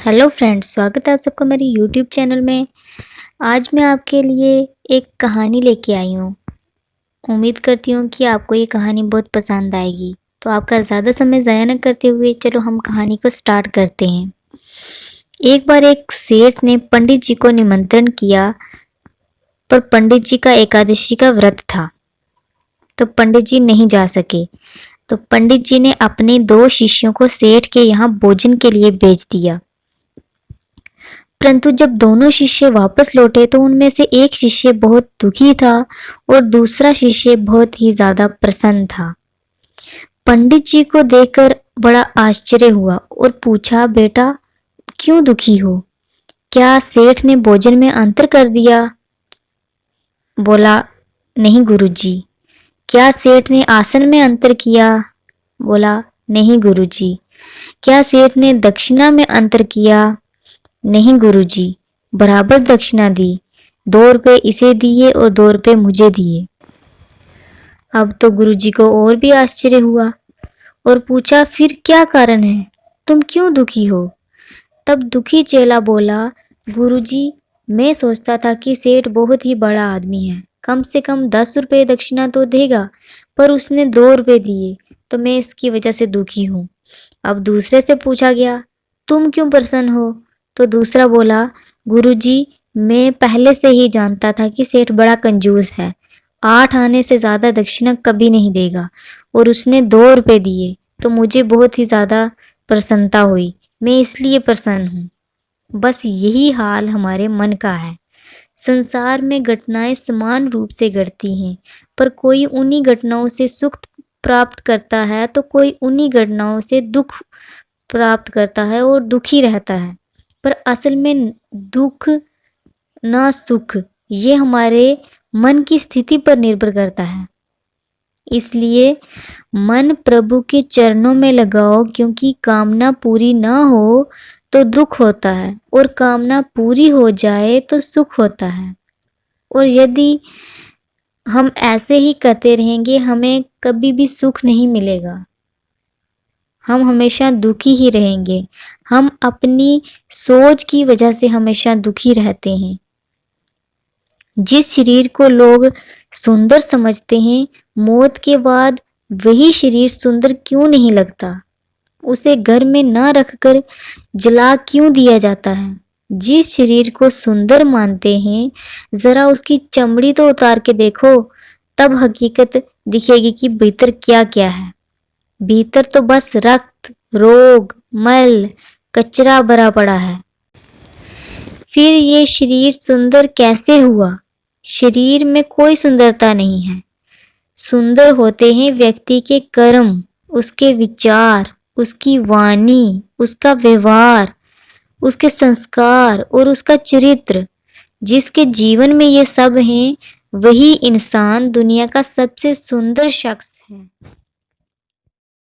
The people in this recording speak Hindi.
हेलो फ्रेंड्स, स्वागत है आप सबका मेरे यूट्यूब चैनल में। आज मैं आपके लिए एक कहानी लेके आई हूँ। उम्मीद करती हूँ कि आपको ये कहानी बहुत पसंद आएगी। तो आपका ज़्यादा समय ज़ाया न करते हुए चलो हम कहानी को स्टार्ट करते हैं। एक बार एक सेठ ने पंडित जी को निमंत्रण किया, पर पंडित जी का एकादशी का व्रत था, तो पंडित जी नहीं जा सके। तो पंडित जी ने अपने 2 शिष्यों को सेठ के यहाँ भोजन के लिए भेज दिया। परंतु जब दोनों शिष्य वापस लौटे तो उनमें से एक शिष्य बहुत दुखी था और दूसरा शिष्य बहुत ही ज्यादा प्रसन्न था। पंडित जी को देखकर बड़ा आश्चर्य हुआ और पूछा, बेटा क्यों दुखी हो? क्या सेठ ने भोजन में अंतर कर दिया? बोला, नहीं गुरुजी। क्या सेठ ने आसन में अंतर किया? बोला, नहीं गुरुजी। क्या सेठ ने दक्षिणा में अंतर किया? नहीं गुरुजी, बराबर दक्षिणा दी। 2 रुपए इसे दिए और 2 रुपए मुझे दिए। अब तो गुरुजी को और भी आश्चर्य हुआ और पूछा, फिर क्या कारण है? तुम क्यों दुखी हो? तब दुखी चेला बोला, गुरुजी, मैं सोचता था कि सेठ बहुत ही बड़ा आदमी है, कम से कम 10 रुपए दक्षिणा तो देगा, पर उसने 2 रुपए दिए, तो मैं इसकी वजह से दुखी हूँ। अब दूसरे से पूछा गया, तुम क्यों प्रसन्न हो? तो दूसरा बोला, गुरुजी, मैं पहले से ही जानता था कि सेठ बड़ा कंजूस है, 8 आने से ज्यादा दक्षिणा कभी नहीं देगा, और उसने 2 रुपए दिए तो मुझे बहुत ही ज्यादा प्रसन्नता हुई, मैं इसलिए प्रसन्न हूँ। बस यही हाल हमारे मन का है। संसार में घटनाएं समान रूप से घटती हैं, पर कोई उन्हीं घटनाओं से सुख प्राप्त करता है तो कोई उन्हीं घटनाओं से दुख प्राप्त करता है और दुखी रहता है। पर असल में दुख ना सुख, ये हमारे मन की स्थिति पर निर्भर करता है। इसलिए मन प्रभु के चरणों में लगाओ, क्योंकि कामना पूरी ना हो तो दुख होता है और कामना पूरी हो जाए तो सुख होता है। और यदि हम ऐसे ही करते रहेंगे हमें कभी भी सुख नहीं मिलेगा, हम हमेशा दुखी ही रहेंगे। हम अपनी सोच की वजह से हमेशा दुखी रहते हैं। जिस शरीर को लोग सुंदर समझते हैं, मौत के बाद वही शरीर सुंदर क्यों नहीं लगता? उसे घर में न रखकर जला क्यों दिया जाता है? जिस शरीर को सुंदर मानते हैं, जरा उसकी चमड़ी तो उतार के देखो, तब हकीकत दिखेगी कि भीतर क्या क्या है। भीतर तो बस रक्त, रोग, मल, कचरा भरा पड़ा है। फिर ये शरीर सुंदर कैसे हुआ? शरीर में कोई सुंदरता नहीं है। सुंदर होते हैं व्यक्ति के कर्म, उसके विचार, उसकी वाणी, उसका व्यवहार, उसके संस्कार और उसका चरित्र। जिसके जीवन में ये सब हैं, वही इंसान दुनिया का सबसे सुंदर शख्स है।